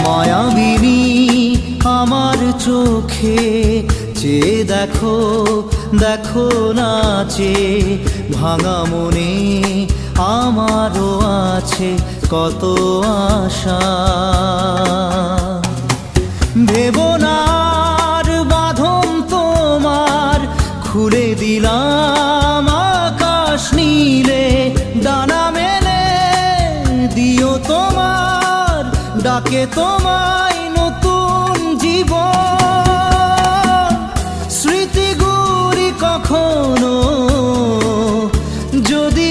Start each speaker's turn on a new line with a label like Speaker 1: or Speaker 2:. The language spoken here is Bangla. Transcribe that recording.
Speaker 1: মায়াবিনী আমার চোখে চেয়ে দেখো, দেখো নাচে ভাঙা মনে আমারও আছে কত আশা। ভেবনার বাঁধন তোমার খুলে দিলাম আকাশ নীলে, ডানা মেলে দিও তোমার ডাকে তোমায় নতুন জীবন। স্মৃতিগুলি কখনো যদি